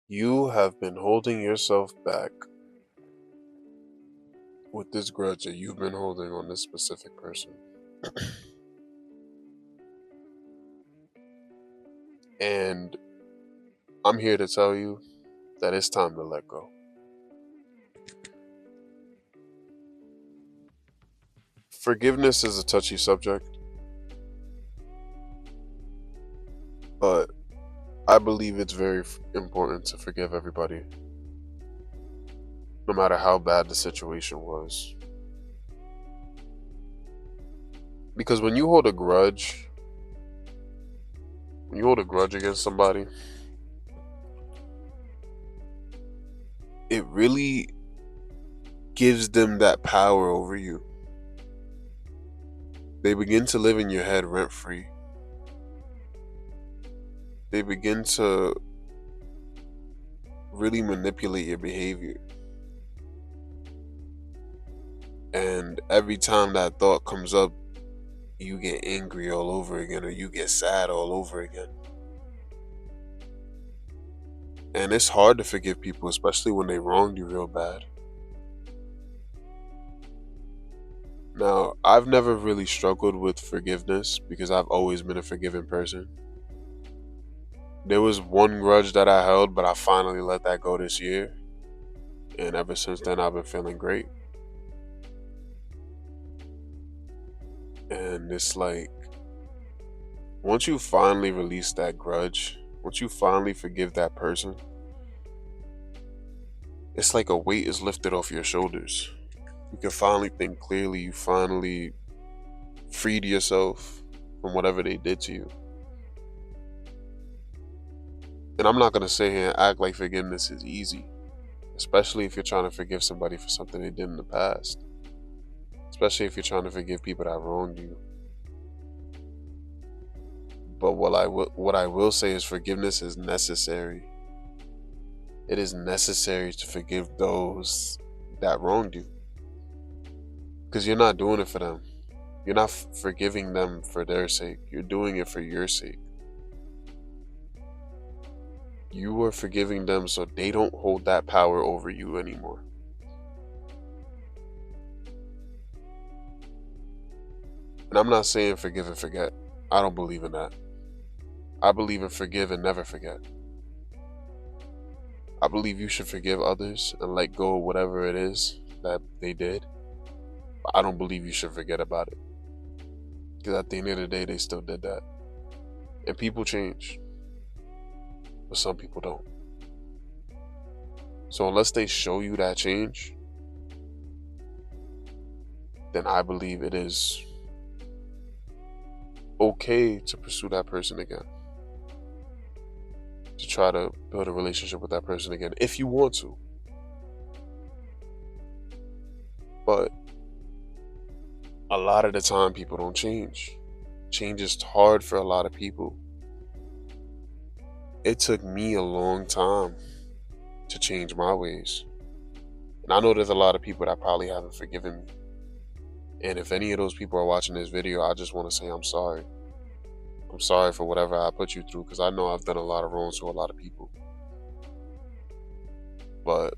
You have been holding yourself back with this grudge that you've been holding on this specific person. And I'm here to tell you that it's time to let go. Forgiveness is a touchy subject, but I believe it's very important to forgive everybody, no matter how bad the situation was. Because when you hold a grudge against somebody, it really gives them that power over you. They begin to live in your head rent free. They begin to really manipulate your behavior. And every time that thought comes up, you get angry all over again or you get sad all over again. And it's hard to forgive people, especially when they wronged you real bad. Now, I've never really struggled with forgiveness because I've always been a forgiving person. There was one grudge that I held, but I finally let that go this year. And ever since then, I've been feeling great. And it's like, once you finally release that grudge, once you finally forgive that person, it's like a weight is lifted off your shoulders. You can finally think clearly. You finally freed yourself from whatever they did to you. And I'm not going to sit here and act like forgiveness is easy, especially if you're trying to forgive somebody for something they did in the past, especially if you're trying to forgive people that wronged you. But what I will say is forgiveness is necessary. It is necessary to forgive those that wronged you, because you're not doing it for them. You're not forgiving them for their sake. You're doing it for your sake. You are forgiving them so they don't hold that power over you anymore. And I'm not saying forgive and forget. I don't believe in that. I believe in forgive and never forget. I believe you should forgive others and let go of whatever it is that they did. But I don't believe you should forget about it. Because at the end of the day, they still did that. And people change. But some people don't. So unless they show you that change, then I believe it is okay to pursue that person again. To try to build a relationship with that person again, if you want to. But a lot of the time, people don't change. Change is hard for a lot of people. It took me a long time to change my ways. And I know there's a lot of people that probably haven't forgiven me. And if any of those people are watching this video, I just want to say I'm sorry. I'm sorry for whatever I put you through, because I know I've done a lot of wrongs to a lot of people. But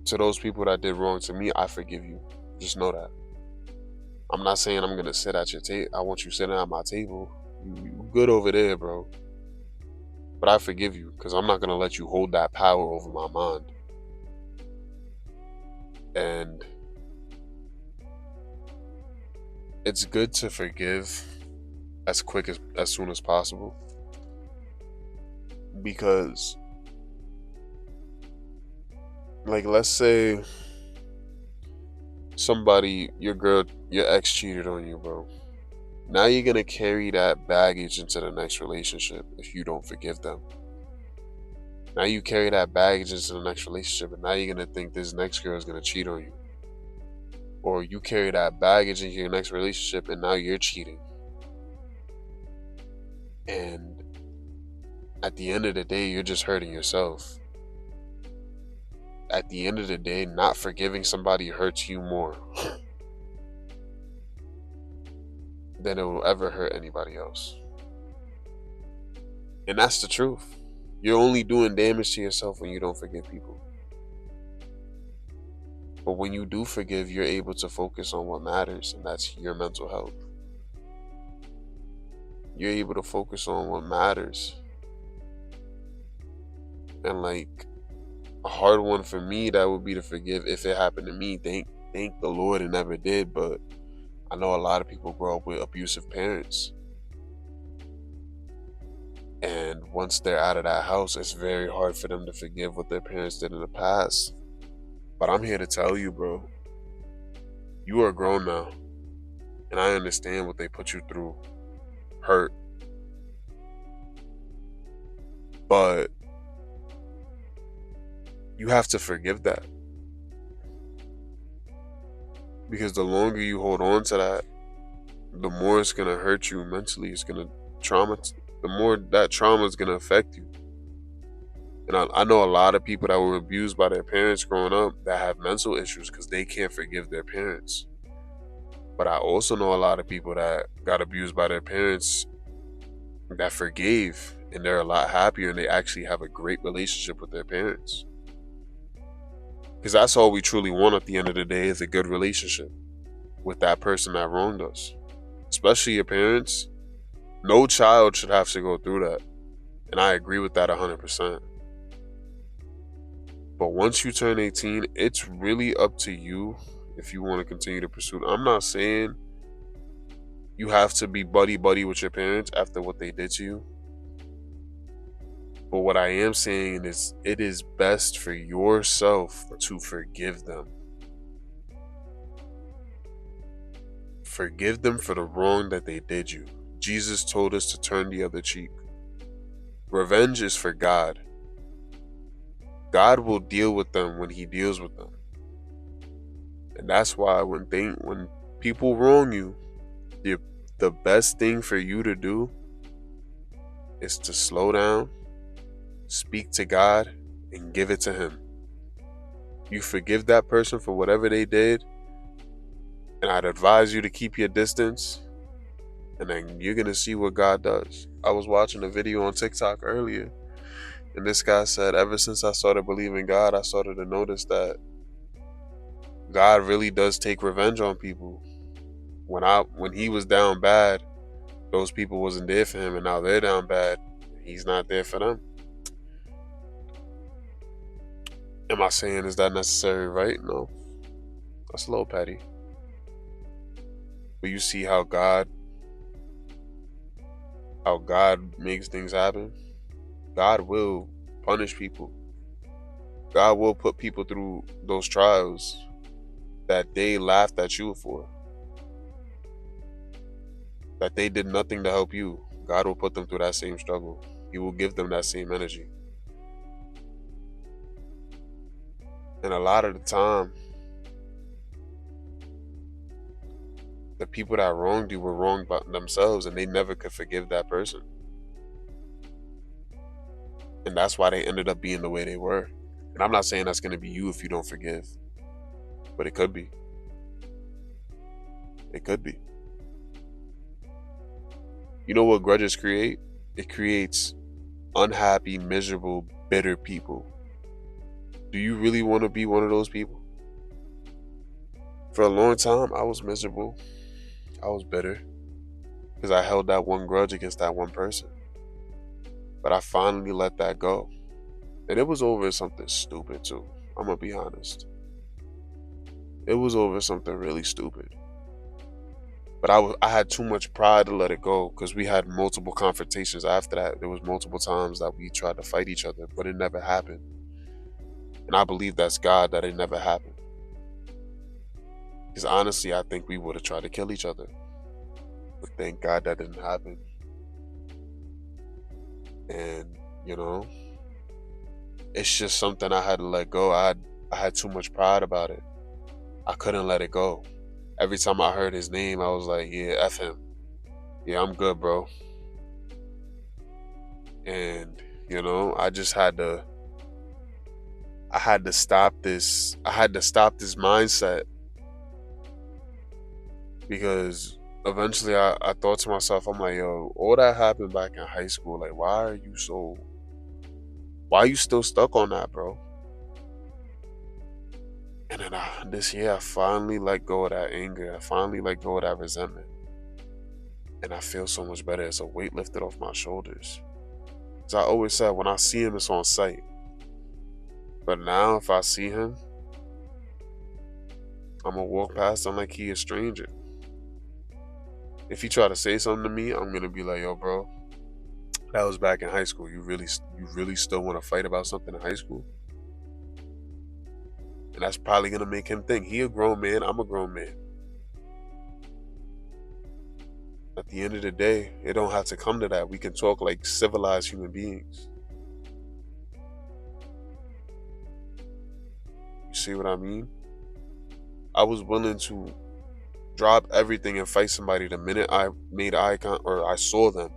to those people that did wrong to me, I forgive you. Just know that. I'm not saying I'm gonna sit at your table. I want you sitting at my table. You good over there, bro. But I forgive you because I'm not gonna let you hold that power over my mind. And it's good to forgive as soon as possible, because, like, let's say your ex cheated on you, bro. Now you're gonna carry that baggage into the next relationship if you don't forgive them. Now you carry that baggage into the next relationship, and now you're gonna think this next girl is gonna cheat on you. Or you carry that baggage into your next relationship, and now you're cheating. And at the end of the day, you're just hurting yourself. At the end of the day, not forgiving somebody hurts you more than it will ever hurt anybody else. And that's the truth. You're only doing damage to yourself when you don't forgive people. But when you do forgive, you're able to focus on what matters, and that's your mental health. You're able to focus on what matters. And like a hard one for me, that would be to forgive if it happened to me. Thank the Lord it never did, but I know a lot of people grow up with abusive parents. And once they're out of that house, it's very hard for them to forgive what their parents did in the past. But I'm here to tell you, bro, you are grown now. And I understand what they put you through. Hurt. But you have to forgive that. Because the longer you hold on to that, the more it's going to hurt you mentally. It's going to the more that trauma is going to affect you. And I know a lot of people that were abused by their parents growing up that have mental issues because they can't forgive their parents. But I also know a lot of people that got abused by their parents that forgave, and they're a lot happier, and they actually have a great relationship with their parents. Because that's all we truly want at the end of the day, is a good relationship with that person that wronged us. Especially your parents. No child should have to go through that. And I agree with that 100%. But once you turn 18, it's really up to you if you want to continue to pursue. I'm not saying you have to be buddy-buddy with your parents after what they did to you. But what I am saying is it is best for yourself to forgive them. Forgive them for the wrong that they did you. Jesus told us to turn the other cheek. Revenge is for God. God will deal with them when he deals with them. And that's why when people wrong you, the best thing for you to do is to slow down, speak to God, and give it to him. You forgive that person for whatever they did, and I'd advise you to keep your distance, and then you're going to see what God does. I was watching a video on TikTok earlier, and this guy said, ever since I started believing God, I started to notice that God really does take revenge on people. When he was down bad, those people wasn't there for him, and now they're down bad. He's not there for them. Am I saying is that necessary, right? No. That's a little petty. But you see how God makes things happen. God will punish people. God will put people through those trials that they laughed at you for, that they did nothing to help you. God will put them through that same struggle. He will give them that same energy. And a lot of the time, the people that wronged you were wronged by themselves, and they never could forgive that person. And that's why they ended up being the way they were. And I'm not saying that's going to be you if you don't forgive, but it could be. It could be. You know what grudges create? It creates unhappy, miserable, bitter people. Do you really want to be one of those people? For a long time, I was miserable. I was bitter because I held that one grudge against that one person. But I finally let that go. And it was over something stupid too. I'm going to be honest. It was over something really stupid. But I had too much pride to let it go, because we had multiple confrontations after that. There was multiple times that we tried to fight each other, but it never happened. And I believe that's God, that it never happened. Because honestly, I think we would have tried to kill each other. But thank God that didn't happen. And, it's just something I had to let go. I had too much pride about it. I couldn't let it go. Every time I heard his name, I was like, yeah, F him. Yeah, I'm good, bro. And, I just had to stop this. I had to stop this mindset, because eventually I thought to myself, I'm like, yo, all that happened back in high school. Like, why are you so Why are you still stuck on that, bro? And then this year, I finally let go of that anger. I finally let go of that resentment. And I feel so much better. It's a weight lifted off my shoulders. As I always said, when I see him, it's on sight. But now, if I see him, I'm going to walk past him like he a stranger. If he try to say something to me, I'm going to be like, yo, bro, that was back in high school. You really still want to fight about something in high school? And that's probably going to make him think he a grown man, I'm a grown man. At the end of the day, it don't have to come to that. We can talk like civilized human beings. You see what I mean? I was willing to drop everything and fight somebody the minute I made eye contact or I saw them.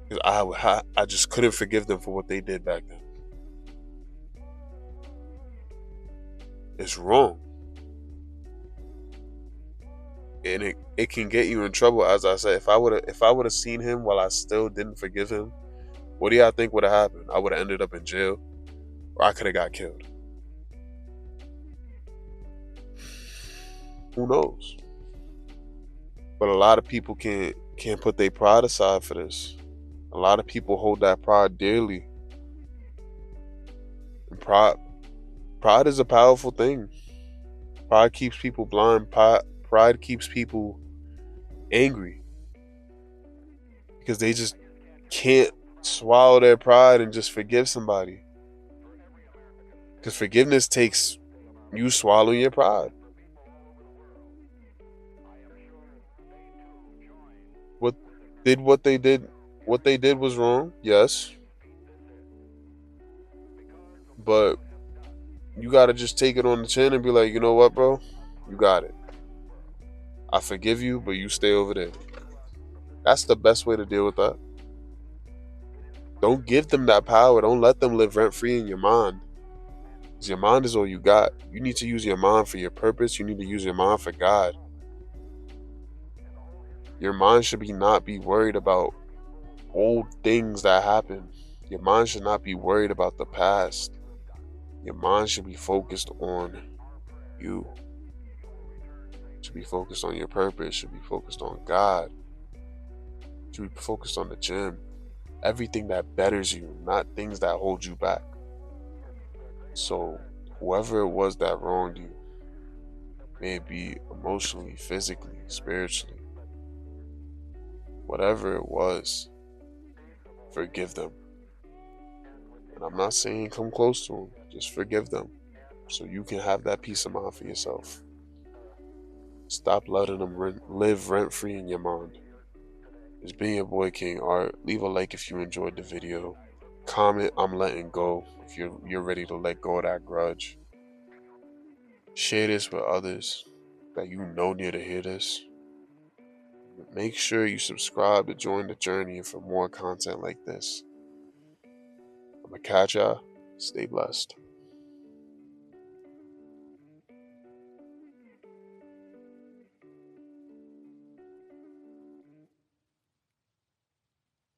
Because I just couldn't forgive them for what they did back then. It's wrong. And it can get you in trouble. As I said, if I would have seen him while I still didn't forgive him, what do y'all think would have happened? I would have ended up in jail, or I could have got killed. Who knows? But a lot of people can't put their pride aside for this. A lot of people hold that pride dearly. And pride is a powerful thing. Pride keeps people blind. Pride keeps people angry because they just can't swallow their pride and just forgive somebody. Because forgiveness takes you swallowing your pride. What what they did was wrong, yes. But you gotta just take it on the chin and be like, you know what, bro? You got it. I forgive you, but you stay over there. That's the best way to deal with that. Don't give them that power. Don't let them live rent free in your mind. Because your mind is all you got. You need to use your mind for your purpose. You need to use your mind for God. Your mind should not be worried about old things that happened. Your mind should not be worried about the past. Your mind should be focused on you. It should be focused on your purpose. It should be focused on God. It should be focused on the gym. Everything that betters you, not things that hold you back. So whoever it was that wronged you, may it be emotionally, physically, spiritually, whatever it was, forgive them. And I'm not saying come close to them, just forgive them so you can have that peace of mind for yourself. Stop letting them live rent free in your mind. It's been your boy King Art. Leave a like if you enjoyed the video. Comment I'm letting go if you're ready to let go of that grudge. Share this with others that you know need to hear this. Make sure you subscribe to join the journey for more content like this. I'm gonna catch y'all. Stay blessed.